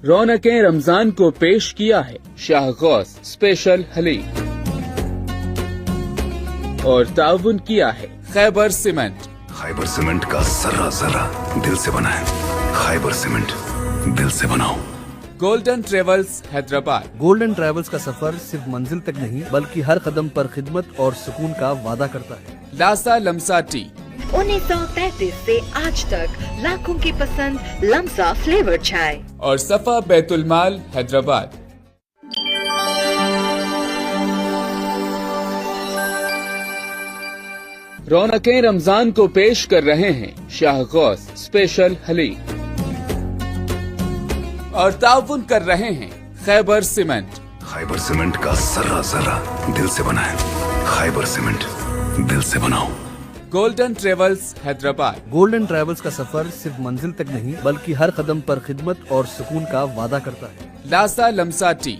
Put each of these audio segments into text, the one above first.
रौनकें रमजान को पेश किया है शाह गौस स्पेशल हलीम और ताउन किया है खैबर सीमेंट। खैबर सीमेंट का जर्रा जर्रा दिल से बना है। खैबर सीमेंट, दिल से बनाओ। Golden travels Hyderabad. Golden travels का सफर सिर्फ मंजिल तक नहीं बल्कि हर कदम पर खिदमत और सुकून का वादा करता है। लासा लम्सा टी। 1933 से आज तक लाखों की पसंद लम्सा फ्लेवर चाय और सफा बैतुल माल हैदराबाद। रौनकें रमजान को पेश कर रहे हैं शाह गौस स्पेशल हलीम और ताउन कर रहे हैं खैबर सीमेंट। खैबर सीमेंट का जर्रा जर्रा दिल से बना है। खैबर सीमेंट, दिल से बनाओ। Golden travels Hyderabad. Golden travels का सफर सिर्फ मंजिल तक नहीं बल्कि हर कदम पर खिदमत और सुकून का वादा करता है। लासा लम्सा टी।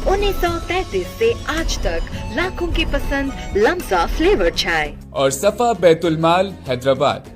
1933 से आज तक लाखों की पसंद लम्सा फ्लेवर चाय और सफा बैतुल माल हैदराबाद।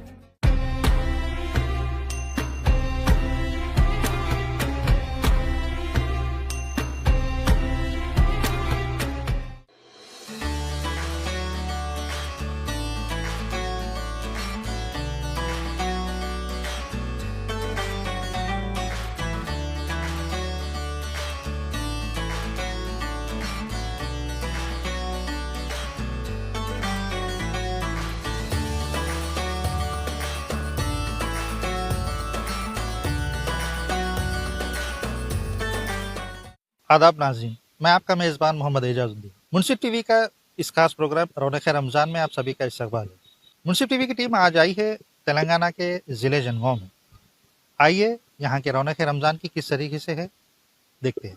आदाब नाज़रीन, मैं आपका मेज़बान मोहम्मद एजाजुद्दीन। मुंसिफ टीवी का इस खास प्रोग्राम रौनक रमज़ान में आप सभी का इस्तकबाल है। मुंसिफ टीवी की टीम आज आई है तेलंगाना के ज़िले जनगांव में। आइए यहाँ के रौनक रमज़ान की किस तरीके से है देखते हैं।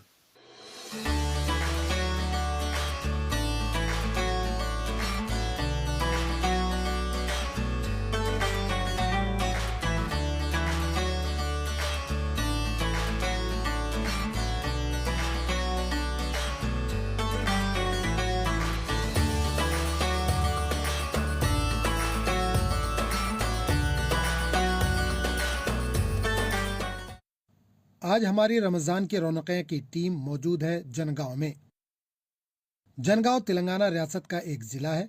आज हमारी रमज़ान की रौनकें की टीम मौजूद है जनगांव में। जनगांव तेलंगाना रियासत का एक ज़िला है।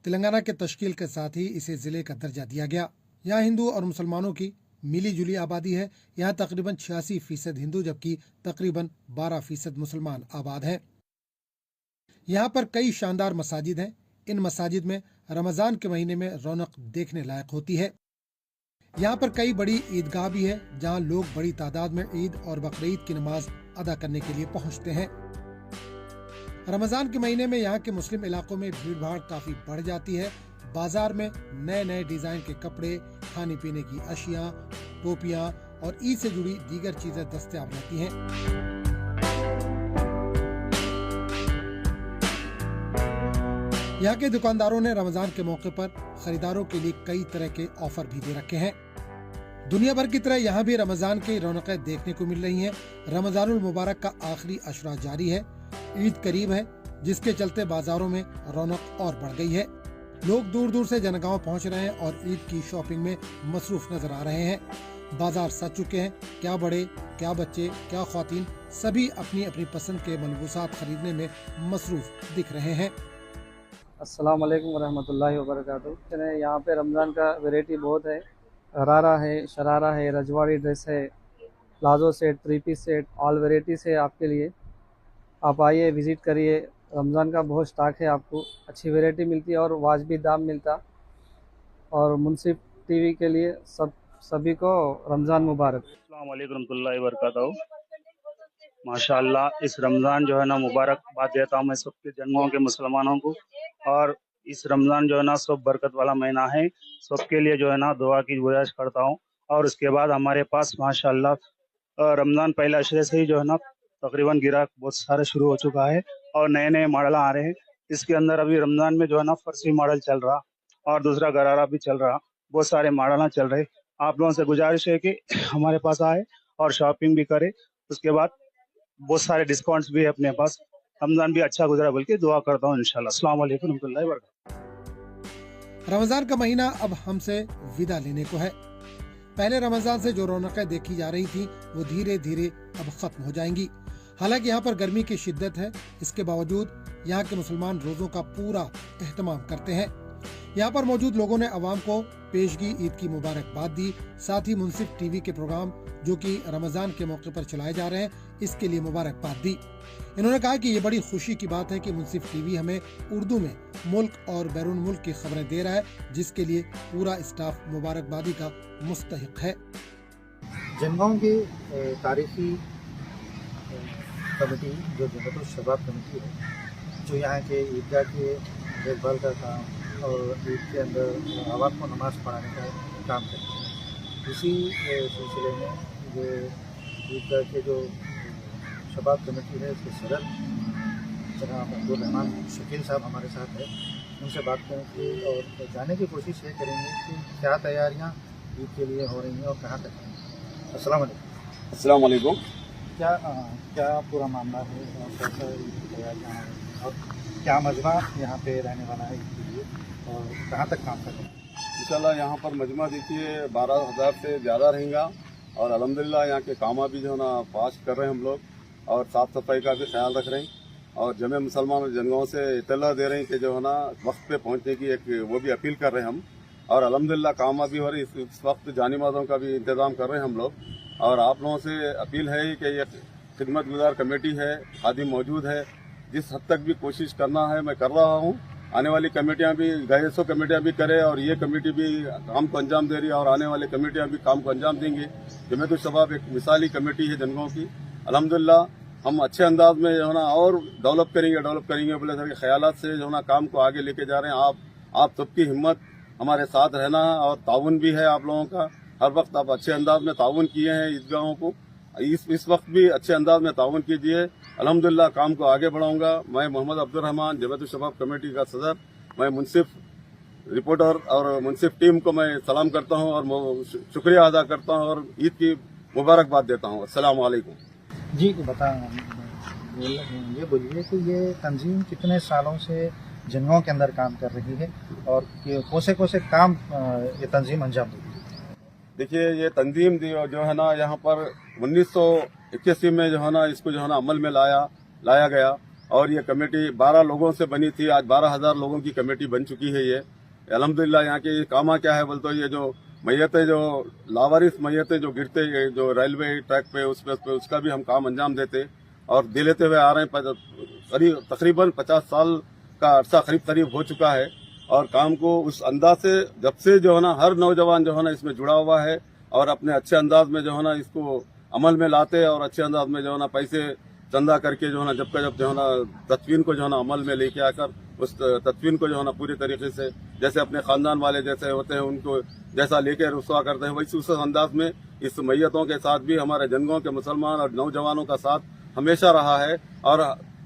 तेलंगाना के तश्कील के साथ ही इसे ज़िले का दर्जा दिया गया। यहाँ हिंदू और मुसलमानों की मिली जुली आबादी है। यहाँ तकरीबन 86% हिंदू जबकि तकरीबन 12% मुसलमान आबाद हैं। यहाँ पर कई शानदार मसाजिद हैं। इन मसाजिद में रमज़ान के महीने में रौनक देखने लायक होती है। यहाँ पर कई बड़ी ईदगाह भी है जहाँ लोग बड़ी तादाद में ईद और बकरीद की नमाज अदा करने के लिए पहुँचते हैं। रमज़ान के महीने में यहाँ के मुस्लिम इलाकों में भीड़ भाड़ काफी बढ़ जाती है। बाजार में नए नए डिजाइन के कपड़े, खाने पीने की अशिया, टोपियाँ और ईद से जुड़ी दीगर चीजें दस्तयाब रहती हैं। यहाँ के दुकानदारों ने रमजान के मौके पर खरीदारों के लिए कई तरह के ऑफर भी दे रखे हैं। दुनिया भर की तरह यहाँ भी रमजान की रौनकें देखने को मिल रही हैं। रमजानुल मुबारक का आखिरी अशरा जारी है। ईद करीब है जिसके चलते बाजारों में रौनक और बढ़ गई है। लोग दूर दूर से जनगांव पहुँच रहे हैं और ईद की शॉपिंग में मसरूफ नजर आ रहे हैं। बाजार सज चुके हैं। क्या बड़े, क्या बच्चे, क्या ख्वातीन, सभी अपनी अपनी पसंद के मलबूसात खरीदने में मसरूफ दिख रहे हैं। अस्सलाम वालेकुम वरहमतुल्लाहि वबरकातुहू। यहाँ पे रमज़ान का वैरायटी बहुत है। गरारा है, शरारा है, रजवाड़ी ड्रेस है, palazzo set, 3 piece set, all varieties है आपके लिए। आप आइए, विज़िट करिए। रमज़ान का बहुत स्टॉक है, आपको अच्छी वैरायटी मिलती है और वाजबी दाम मिलता। और मुंसिफ टीवी के लिए सभी को रमज़ान मुबारक। अस्सलाम वालेकुम रहमतुल्लाहि व बरकातहू। माशाअल्लाह, इस रमज़ान जो है ना मुबारकबाद देता हूँ मैं सबके जनगांव के मुसलमानों को। और इस रमज़ान जो है ना सब बरकत वाला महीना है। सबके लिए जो है ना दुआ की गुजारिश करता हूँ। और उसके बाद हमारे पास माशाअल्लाह रमज़ान पहले अशरे से ही जो है ना तकरीबन गिराक बहुत सारे शुरू हो चुका है और नए नए मॉडल आ रहे हैं। इसके अंदर अभी रमज़ान में जो है ना फर्सी मॉडल चल रहा और दूसरा गरारा भी चल रहा, बहुत सारे मॉडल चल रहे। आप लोगों से गुजारिश है कि हमारे पास आए और शॉपिंग भी करे। उसके बाद बहुत सारे डिस्काउंट्स भी है अपने पास। रमज़ान भी अच्छा गुजरा बल्कि दुआ करता हूँ इंशाल्लाह। अस्सलाम वालेकुम रहमतुल्लाहि व बरकातहू। रमजान का महीना अब हमसे विदा लेने को है। पहले रमजान से जो रौनकें देखी जा रही थी वो धीरे धीरे अब खत्म हो जाएंगी। हालांकि यहाँ पर गर्मी की शिद्दत है, इसके बावजूद यहाँ के मुसलमान रोजों का पूरा एहतमाम करते हैं। यहाँ पर मौजूद लोगों ने अवाम को पेशगी ईद की मुबारकबाद दी। साथ ही मुंसिफ टीवी के प्रोग्राम जो कि रमजान के मौके पर चलाए जा रहे हैं, इसके लिए मुबारकबाद दी। इन्होंने कहा कि ये बड़ी खुशी की बात है कि मुंसिफ टीवी हमें उर्दू में मुल्क और बैरून मुल्क की खबरें दे रहा है, जिसके लिए पूरा स्टाफ मुबारकबादी का मुस्तहिक है। जनगांव की तारीखी कमेटी जो जमतुल शबाब कमेटी है, जो यहाँ के ईदगाह के देखभाल का काम और ईद के अंदर आवाम को नमाज़ पढ़ाने का काम करते हैं, इसी सिलसिले में जो ईदगाह के जो शबाब कमेटी है उसके सदर जनाब अब्दुल रहमान शकील साहब हमारे साथ है। उनसे बात करेंगे और जानने की कोशिश ये करेंगे कि क्या तैयारियाँ ईद के लिए हो रही हैं और कहाँ तक हैं। अस्सलाम वालेकुम। अस्सलाम वालेकुम। क्या पूरा मामला है और कैसा ईद की तैयारियाँ हैं और क्या मजमा यहाँ पे रहने वाला है ईद के लिए और कहाँ तक काम कर रहे हैं? इंशाल्लाह यहाँ पर मजमा देखिए 12,000 से ज़्यादा रहेगा और अल्हम्दुलिल्लाह यहाँ के कामा भी जो है ना पास कर रहे हैं हम लोग और साफ़ सफाई का भी ख्याल रख रहे हैं और जमे मुसलमान और जनगांव से इतला दे रहे हैं कि जो है ना वक्त पे पहुँचने की एक वो भी अपील कर रहे हैं हम और अल्हम्दुलिल्लाह कामा भी हो रही है। इस वक्त जानी माज़ों का भी इंतज़ाम कर रहे हैं हम लोग और आप लोगों से अपील है कि ये खिदमत गुजार कमेटी है, खादिम मौजूद है, जिस हद तक भी कोशिश करना है मैं कर रहा हूँ। आने वाली कमेटियाँ भी गैसो कमेटियाँ भी करें और ये कमेटी भी काम को अंजाम दे रही है और आने वाली कमेटियाँ भी काम को अंजाम देंगी। जमतुल शबाब एक मिसाली कमेटी है जनगांव की। अल्हम्दुलिल्लाह हम अच्छे अंदाज में जो है ना और डेवलप करेंगे बोले सर के ख्यालात से जो है ना काम को आगे लेके जा रहे हैं। आप सबकी हिम्मत हमारे साथ रहना है और ताउन भी है आप लोगों का। हर वक्त आप अच्छे अंदाज में ताउन किए हैं ईदगाहों को, इस वक्त भी अच्छे अंदाज में ताउन कीजिए। अल्हम्दुलिल्लाह काम को आगे बढ़ाऊंगा। मैं मोहम्मद अब्दुल रहमान जमतुल शबाब कमेटी का सदर, मैं मुंसिफ रिपोर्टर और मुंसिफ टीम को मैं सलाम करता हूं और शुक्रिया अदा करता हूं और ईद की मुबारकबाद देता हूं। अस्सलाम वालेकुम। जी ये बोलिए कि ये तंजीम कितने सालों से जनगांव के अंदर काम कर रही है और कौन से काम ये तंजीम अंजाम देती है? देखिए ये तंजीम जो है ना यहाँ पर 1981 में जो है ना इसको जो है ना अमल में लाया गया और ये कमेटी 12 लोगों से बनी थी। आज 12,000 लोगों की कमेटी बन चुकी है। ये अल्हम्दुलिल्लाह यहाँ के कामा क्या है बोलते ये जो मैयतें जो लावारिस मैयतें जो गिरते जो रेलवे ट्रैक पे उस पे उसका भी हम काम अंजाम देते और दे लेते हुए आ रहे हैं। तकरीबन 50 साल का अरसा करीब हो चुका है और काम को उस अंदाज से जब से जो है ना हर नौजवान जो है ना इसमें जुड़ा हुआ है और अपने अच्छे अंदाज में जो है ना इसको अमल में लाते और अच्छे अंदाज में जो है ना पैसे चंदा करके जो है ना जब जो है ना तदवीन को जो है ना अमल में लेके आकर उस तदवीन को जो है ना पूरी तरीके से जैसे अपने खानदान वाले जैसे होते हैं उनको जैसा लेके रुसवा करते हैं वैसे उस अंदाज में इस मैयतों के साथ भी हमारे जनगांव के मुसलमान और नौजवानों का साथ हमेशा रहा है और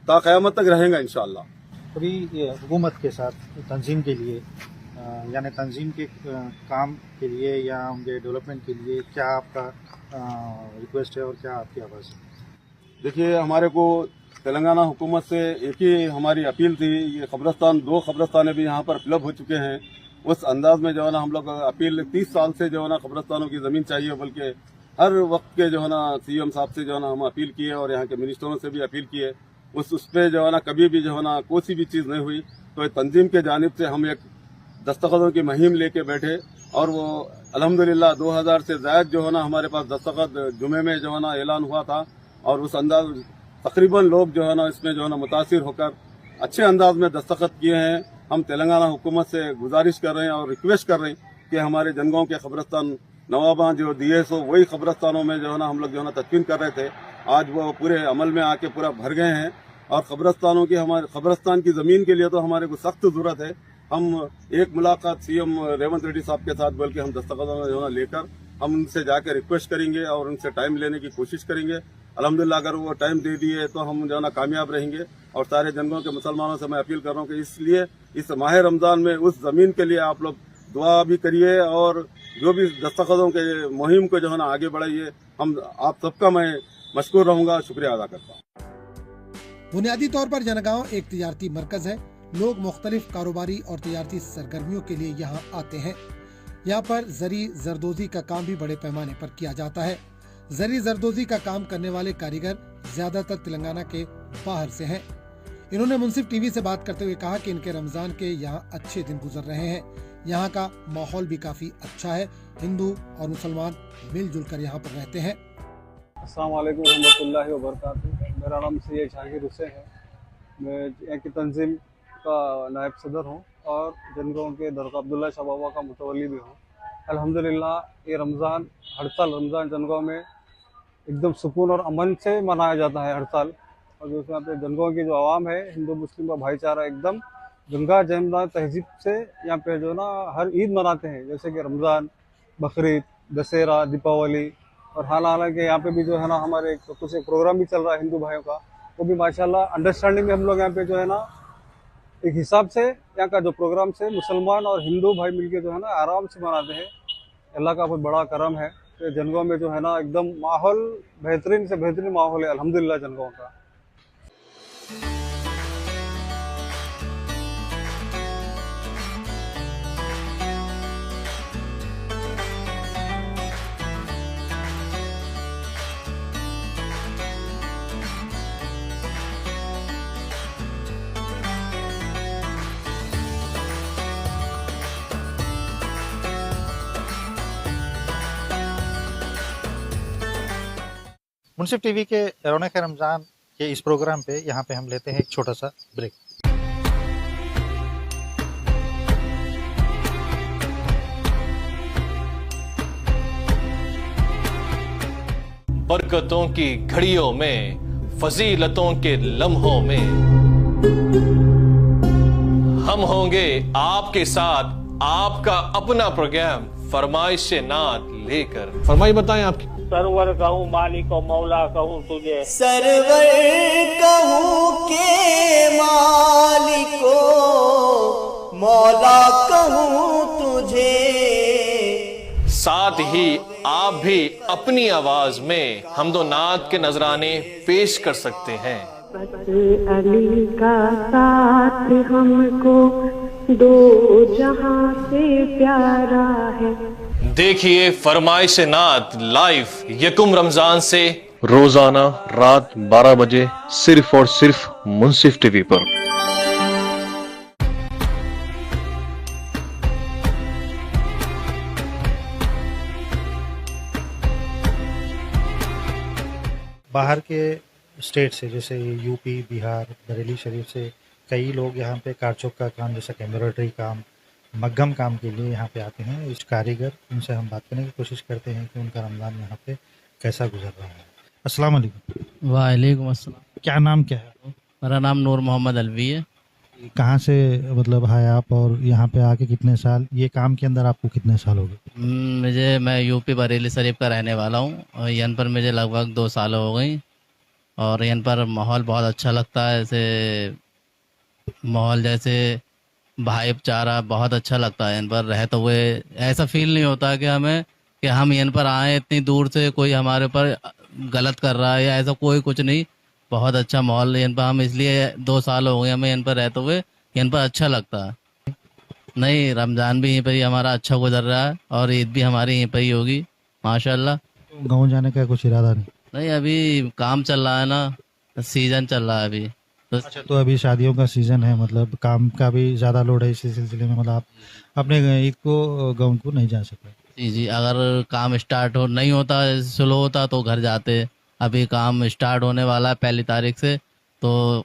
ता क़यामत तक रहेगा इंशाअल्लाह। अभी हुकूमत के साथ तंजीम के लिए यानी तंजीम के काम के लिए या उनके डेवलपमेंट के लिए क्या आपका रिक्वेस्ट है और क्या आपकी आवाज़ है? देखिए हमारे को तेलंगाना हुकूमत से एक ही हमारी अपील थी। ये कब्रस्तान 2 कब्रस्तानें भी यहाँ पर फिलअप हो चुके हैं। उस अंदाज में जो है ना हम लोग अपील 30 साल से जो है ना कब्रस्तानों की ज़मीन चाहिए, बल्कि हर वक्त के जो है ना CM साहब से जो है ना हम अपील किए और यहाँ के मिनिस्टरों से भी अपील किए। उस पर जो है ना कभी भी जो है ना कोई सी भी चीज़ नहीं हुई। तो तंजीम के जानिब से हम एक दस्तखतों की मुहिम लेके बैठे और वो अल्हम्दुलिल्लाह 2000 से ज़ायद जो है ना हमारे पास दस्तखत जुमे में जो है ना ऐलान हुआ था और उस अंदाज तकरीबन लोग जो है ना इसमें जो है ना मुतासिर होकर अच्छे अंदाज में दस्तखत किए हैं। हम तेलंगाना हुकूमत से गुजारिश कर रहे हैं और रिक्वेस्ट कर रहे हैं कि हमारे जनगांव के कब्रस्तान नवाबां जो दिए सो वही कब्रस्तानों में जो है ना हम लोग जो है ना तदफीन कर रहे थे, आज वो पूरे अमल में आके पूरा भर गए हैं और कब्रस्तानों की हमारे कब्रस्तान की ज़मीन के लिए तो हमारे को सख्त ज़रूरत है। हम एक मुलाकात CM रेवंत रेड्डी साहब के साथ बल्कि हम दस्तखतों में जो है ना लेकर हम उनसे जाकर रिक्वेस्ट करेंगे और उनसे टाइम लेने की कोशिश करेंगे। अल्हम्दुलिल्लाह अगर वो टाइम दे दिए तो हम जो है ना कामयाब रहेंगे। और सारे जनगांव के मुसलमानों से मैं अपील कर रहा हूँ कि इसलिए इस माह रमज़ान में उस ज़मीन के लिए आप लोग दुआ भी करिए और जो भी दस्तखतों के मुहिम को जो है ना आगे बढ़ाइए। हम आप सबका मैं मशकूर रहूँगा, शुक्रिया अदा करता हूँ। बुनियादी तौर पर जनगांव एक तिजारती मरकज है। लोग मुख्तलिफ कारोबारी और तिजारती सरगर्मियों के लिए यहाँ आते हैं। यहाँ पर जरी जरदोजी का काम भी बड़े पैमाने पर किया जाता है। जरी जरदोजी का काम करने वाले कारीगर ज्यादातर तेलंगाना के बाहर से हैं। इन्होंने मुंसिफ टीवी से बात करते हुए कहा कि इनके रमजान के यहाँ अच्छे दिन गुजर रहे हैं। यहाँ का माहौल भी काफी अच्छा है। हिंदू और मुसलमान मिलजुल कर यहाँ पर रहते हैं। अस्सलाम वालेकुम रहमतुल्लाहि व बरकातुहू। मेरा नाम सैयद जहांगीर हुसैन है। मैं यहाँ की तंजीम का नायब सदर हूँ और जनगांव के दरगाह अब्दुल्ला शाह बाबा का मुतवल्ली भी हूँ। अल्हम्दुलिल्लाह ये रमज़ान हर साल रमज़ान जनगांव में एकदम सुकून और अमन से मनाया जाता है हर साल। और जो यहाँ पे जनगांव की जो आवाम है, हिंदू मुस्लिम का भाईचारा एकदम गंगा जमुना तहजीब से यहाँ पे जो ना हर ईद मनाते हैं, जैसे कि रमज़ान, बकरीद, दशहरा, दीपावली। और हालांकि यहाँ पे भी जो है ना हमारे कुछ एक प्रोग्राम भी चल रहा है हिंदू भाइयों का, वो भी माशाल्लाह अंडरस्टैंडिंग में हम लोग यहाँ पे जो है ना एक हिसाब से यहाँ का जो प्रोग्राम से मुसलमान और हिंदू भाई मिलके जो है ना आराम से मनाते हैं। अल्लाह का बहुत बड़ा करम है कि जनगांव में जो है ना एकदम माहौल बेहतरीन से बेहतरीन माहौल है अल्हम्दुलिल्लाह जनगांव का। मुंसिफ टीवी के रौनक रमज़ान के इस प्रोग्राम पे यहाँ पे हम लेते हैं एक छोटा सा ब्रेक। बरकतों की घड़ियों में, फजीलतों के लम्हों में हम होंगे आपके साथ, आपका अपना प्रोग्राम फरमाइश नात लेकर। फरमाई बताएं आपकी। सरवर कहूँ मालिक और मौला कहूँ तुझे, सरवर कहूँ के मालिको मौला कहूँ तुझे। साथ ही आप भी अपनी आवाज में हमदो नात के नजराने पेश कर सकते हैं। अली का साथ हमको दो जहां से प्यारा है। देखिए फरमाइश नात लाइव यकुम रमजान से रोजाना रात 12 बजे सिर्फ और सिर्फ मुंसिफ टीवी पर। बाहर के स्टेट से जैसे यूपी, बिहार, बरेली शरीफ से कई लोग यहाँ पे कारचौक का काम जैसे एम्ब्रॉयडरी काम, मग्गम काम के लिए यहाँ पे आते हैं। इस कारीगर, उनसे हम बात करने की कोशिश करते हैं कि उनका रमज़ान यहाँ पे कैसा गुजर रहा है। अस्सलाम वालेकुम। वालेकुम अस्सलाम। क्या नाम क्या है? मेरा नाम नूर मोहम्मद अलवी है। कहाँ से मतलब है आप और यहाँ पे आके कितने साल, ये काम के अंदर आपको कितने साल हो गए? मैं यूपी बरेली शरीफ का रहने वाला हूँ और यहाँ पर मुझे लगभग 2 साल हो गई और यहाँ पर माहौल बहुत अच्छा लगता है। ऐसे माहौल जैसे भाईचारा बहुत अच्छा लगता है यहाँ पर रहते हुए। ऐसा फील नहीं होता कि हम यहाँ पर आए इतनी दूर से, कोई हमारे ऊपर गलत कर रहा है या ऐसा कोई कुछ नहीं। बहुत अच्छा माहौल यहाँ पर, हम इसलिए 2 साल हो गए हमें यहाँ पर रहते हुए, यहाँ पर अच्छा लगता है। नहीं, रमज़ान भी यहीं पर ही हमारा अच्छा गुजर रहा है और ईद भी हमारी यहीं पर ही होगी माशाल्लाह। गाँव जाने का कुछ इरादा नहीं? नहीं, अभी काम चल रहा है ना, सीजन चल रहा है अभी तो। अच्छा, तो अभी शादियों का सीजन है, मतलब काम का भी ज़्यादा लोड है इसी सिलसिले में, मतलब आप अपने ईद को गाँव को नहीं जा सकते? जी, अगर काम स्टार्ट नहीं होता, स्लो होता तो घर जाते। अभी काम स्टार्ट होने वाला है 1 तारीख से, तो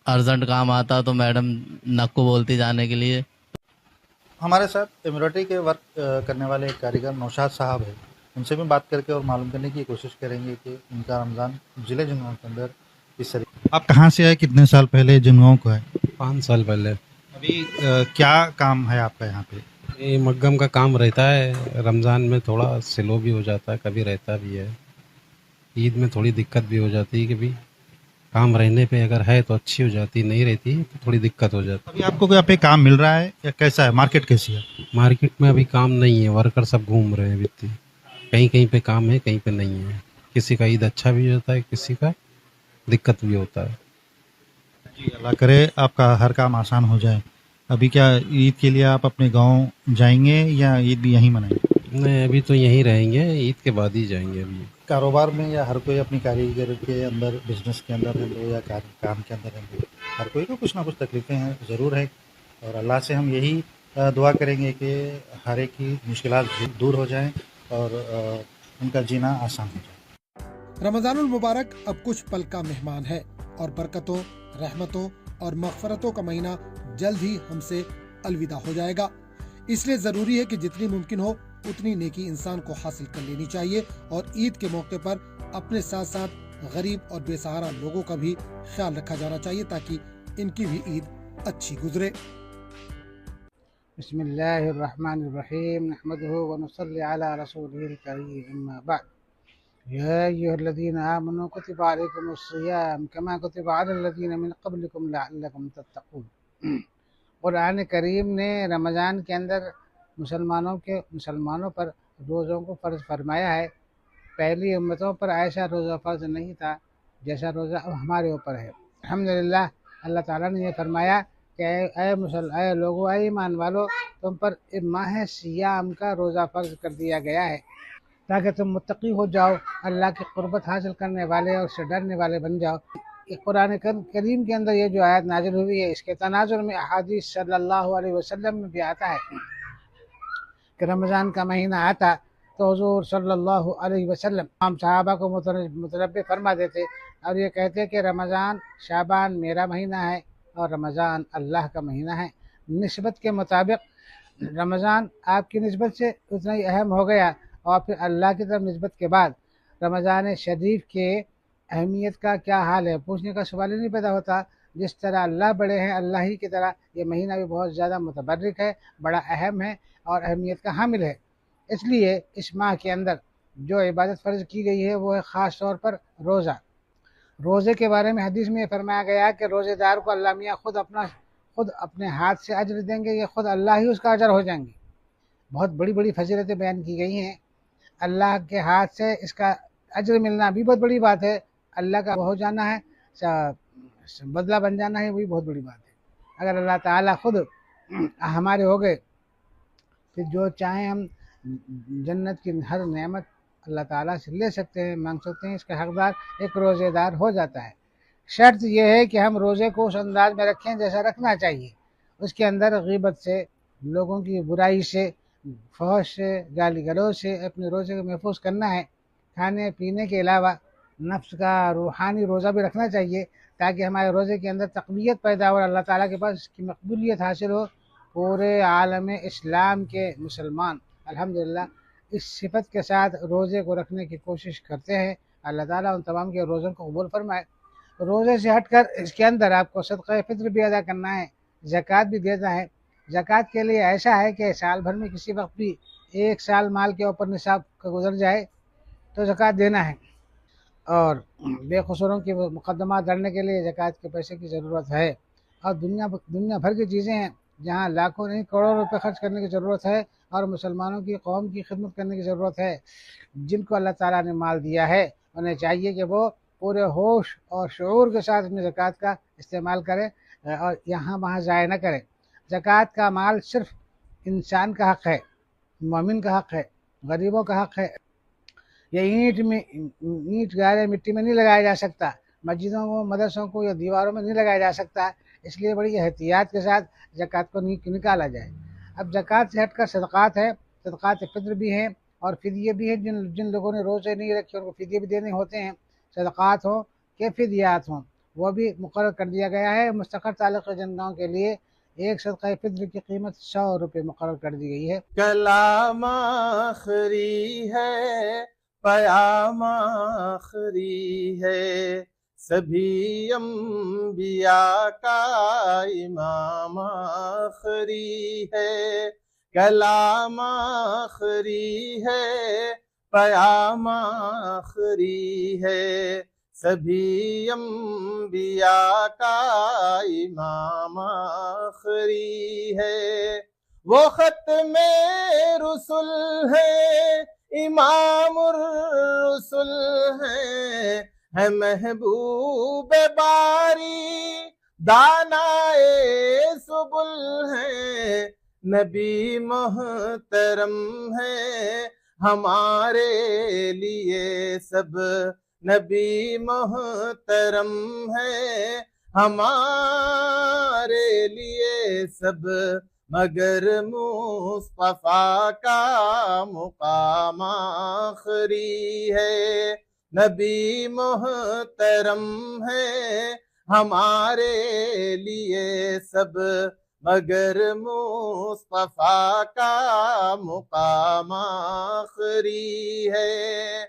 अर्जेंट काम आता तो मैडम नक्को बोलती जाने के लिए। हमारे साथ एम्ब्रॉयडरी के वर्क करने वाले एक कारीगर नौशाद साहब है, उनसे भी बात करके और मालूम करने की कोशिश करेंगे कि उनका रमज़ान जिले जनगांव के अंदर किस तरीके। आप कहाँ से आए, कितने साल पहले जनगांव को आए? 5 साल पहले। अभी क्या काम है आपका यहाँ पे? ये मग्गम का काम रहता है। रमज़ान में थोड़ा स्लो भी हो जाता है, कभी रहता भी है। ईद में थोड़ी दिक्कत भी हो जाती है कि भाई काम रहने पे अगर है तो अच्छी हो जाती, नहीं रहती तो थोड़ी दिक्कत हो जाती। अभी आपको यहाँ पे काम मिल रहा है या कैसा है, मार्केट कैसी है? मार्केट में अभी काम नहीं है, वर्कर सब घूम रहे हैं अभी। कहीं कहीं पे काम है, कहीं पे नहीं है। किसी का ईद अच्छा भी होता है, किसी का दिक्कत भी होता है। जी, अल्लाह करे आपका हर काम आसान हो जाए। अभी क्या ईद के लिए आप अपने गांव जाएंगे या ईद भी यहीं मनाएंगे? नहीं, अभी तो यहीं रहेंगे, ईद के बाद ही जाएंगे अभी। कारोबार में या हर कोई अपनी कारीगर के अंदर, बिजनेस के अंदर है लो या काम के अंदर है लो, हर कोई को कुछ ना कुछ तकलीफें हैं ज़रूर है। और अल्लाह से हम यही दुआ करेंगे कि हर एक की मुश्किलात दूर हो जाएं और उनका जीना आसान हो जाए। रमजानुल मुबारक अब कुछ पल का मेहमान है और बरकतों, रहमतों और मग़फ़िरतों का महीना जल्द ही हमसे अलविदा हो जाएगा। इसलिए जरूरी है कि जितनी मुमकिन हो उतनी नेकी इंसान को हासिल कर लेनी चाहिए और ईद के मौके पर अपने साथ साथ गरीब और बेसहारा लोगों का भी ख्याल रखा जाना चाहिए ताकि इनकी भी ईद अच्छी गुजरे। बिस्मिल्लाहिर्रहमानिर्रहीम नहमदुहु व नुसल्ली अला रसूलिहिल करीम अम्मा बाद या अय्युहल्लज़ीना आमनू कुतिबा अलैकुमुस्सियाम कमा कुतिबा अलल्लज़ीना मिन क़ब्लिकुम लअल्लकुम तत्तक़ून। कुरान करीम ने रमज़ान के अंदर मुसलमानों पर रोज़ों को फ़र्ज़ फरमाया है। पहली उम्मतों पर ऐसा रोज़ा फ़र्ज़ नहीं था जैसा रोज़ा अब हमारे ऊपर है। अल्हम्दुलिल्लाह, अल्लाह ताला ने ये फरमाया कि ऐ लोगों, ऐ ईमान वालो, तुम पर माह सियाम का रोज़ा फ़र्ज़ कर दिया गया है ताकि तुम मुत्तकी हो जाओ, अल्लाह की क़ुर्बत हासिल करने वाले और उससे डरने वाले बन जाओ। कुरान करीम के अंदर ये जो आयत नाज़िल हुई है, इसके तनाजुर में अहादीस सल्लल्लाहु अलैहि वसल्लम में भी आता है कि रमज़ान का महीना आता तो हुज़ूर सल्लल्लाहु अलैहि वसल्लम हम सहाबा को मुतनब्बे फरमा देते और ये कहते कि रमज़ान शाबान मेरा महीना है और रमज़ान अल्लाह का महीना है। निस्बत के मुताबिक रमज़ान आपकी निस्बत से उतना ही अहम हो गया और फिर अल्लाह की तरफ निस्बत के बाद रमज़ान शरीफ के अहमियत का क्या हाल है, पूछने का सवाल ही नहीं पैदा होता। जिस तरह अल्लाह बड़े हैं, अल्लाह ही की तरह ये महीना भी बहुत ज़्यादा मुतबर्रिक है, बड़ा अहम है और अहमियत का हामिल है। इसलिए इस माह के अंदर जो इबादत फ़र्ज़ की गई है वो है ख़ास तौर पर रोज़ा। रोज़े के बारे में हदीस में फरमाया गया कि रोज़ेदार को अल्लाह मियाँ खुद अपने हाथ से अजर देंगे, ये खुद अल्लाह ही उसका अजर हो जाएंगे। बहुत बड़ी बड़ी फजीलतें बयान की गई हैं। अल्लाह के हाथ से इसका अजर मिलना भी बहुत बड़ी बात है। अल्लाह का हो जाना है, बदला बन जाना है, वही बहुत बड़ी बात है। अगर अल्लाह ताला खुद हमारे हो गए फिर जो चाहें हम जन्नत की हर नेमत अल्लाह ताला से ले सकते हैं, मांग सकते हैं। इसका हकदार एक रोज़ेदार हो जाता है। शर्त यह है कि हम रोज़े को उस अंदाज में रखें जैसा रखना चाहिए। उसके अंदर ग़ीबत से, लोगों की बुराई से, फहश से, गाली गलौज से अपने रोज़े को महफूज करना है। खाने पीने के अलावा नफ्स का रूहानी रोज़ा भी रखना चाहिए ताकि हमारे रोज़े के अंदर तक़वियत पैदा हो और अल्लाह ताला के पास इसकी मकबूलियत हासिल हो। पूरे आलम इस्लाम के मुसलमान अल्हम्दुलिल्लाह इस सिफत के साथ रोज़े को रखने की कोशिश करते हैं। अल्लाह ताला उन तमाम के रोज़ों को कबूल फरमाए। रोज़े से हटकर इसके अंदर आपको सदक़ा फ़ित्र भी अदा करना है, ज़कात भी देना है। ज़कात के लिए ऐसा है कि साल भर में किसी वक्त भी एक साल माल के ऊपर निसाब का गुजर जाए तो ज़कात देना है और बेकसूरों की मुकदमा दरने के लिए ज़कात के पैसे की ज़रूरत है। और दुनिया भर की चीज़ें हैं जहाँ लाखों नहीं करोड़ों रुपए खर्च करने की ज़रूरत है और मुसलमानों की कौम की खिदमत करने की ज़रूरत है। जिनको अल्लाह ताला ने माल दिया है उन्हें चाहिए कि वो पूरे होश और शऊर के साथ अपनी ज़कात का इस्तेमाल करें और यहाँ वहाँ ज़ाया न करें। ज़कात का माल सिर्फ इंसान का हक़ है, मोमिन का हक़ है, गरीबों का हक़ है। ये ईंट गारे मिट्टी में नहीं लगाया जा सकता, मस्जिदों को, मदरसों को या दीवारों में नहीं लगाया जा सकता। इसलिए बड़ी एहतियात के साथ ज़कात को निकाला जाए। अब ज़कात से हटकर सदक़ात है, सदक़ात फ़ित्र भी हैं और फ़िदिये भी हैं। जिन लोगों ने रोज़े नहीं रखे उनको फ़िदिये भी देने होते हैं। सदक़ात हों कि फ़िदियात हों वो भी मुक़र्रर कर दिया गया है। मुस्तक़र ताल्लुक़ जनगांव के लिए एक सदक़ा फ़ित्र की कीमत 100 रुपये मुक़र्रर कर दी गई है। कलाम आखिरी है, पयाम आखिरी है, सभी अम्बिया का इमाम आखिरी है। कलाम आखिरी है, पयाम आखिरी है, सभी अम्बिया का इमाम आखिरी है। वो ख़त्मे रुसुल है, इमामुर रुसुल है महबूब बारी दानाए सुबुल है, नबी मोहतरम है हमारे लिए सब, नबी मोहतरम है हमारे लिए सब, मगर मुस्तफा का मुकाम आखिरी है। नबी मोहतरम है हमारे लिए सब, मगर मुस्तफा का मुकाम आखिरी है।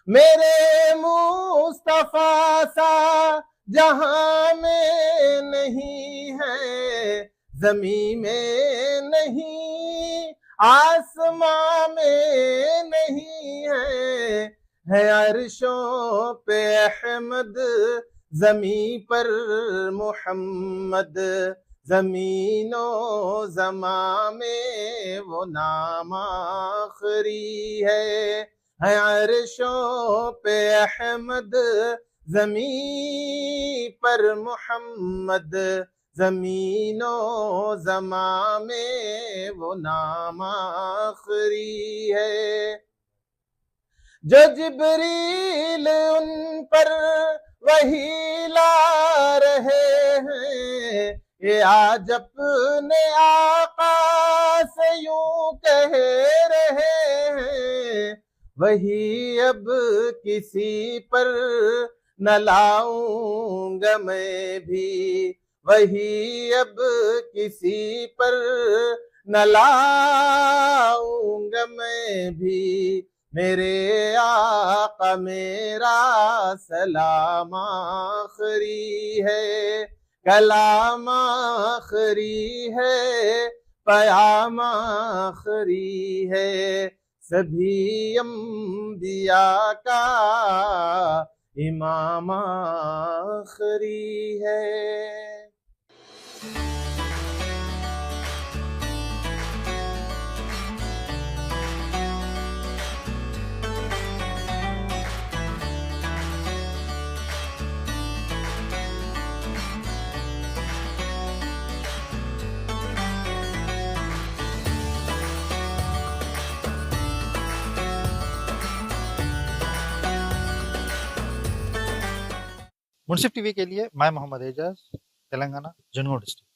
मेरे मुस्तफा सा जहां में नहीं है, ज़मीं में नहीं, आसमां में नहीं है अर्शों पे अहमद, ज़मीं पर मुहम्मद, ज़मीनो ज़मां में वो नाम आखिरी है अर्शों पे अहमद, ज़मीं पर मुहम्मद, ज़मीनो ज़मां में वो नाम आखिरी है। जो जिब्रील उन पर वही ला रहे हैं, ये आज अपने आका से यूं कह रहे हैं, वही अब किसी पर न लाऊंगा मैं भी, वही अब किसी पर न लाऊंगा मैं भी, मेरे आका मेरा सलाम आखिरी है, कलाम आखिरी है, पयाम आखिरी है, सभी अंबिया का इमाम आखिरी है। मुंसिफ टीवी के लिए मैं मोहम्मद एजाज, तेलंगाना, जनगांव डिस्ट्रिक्ट।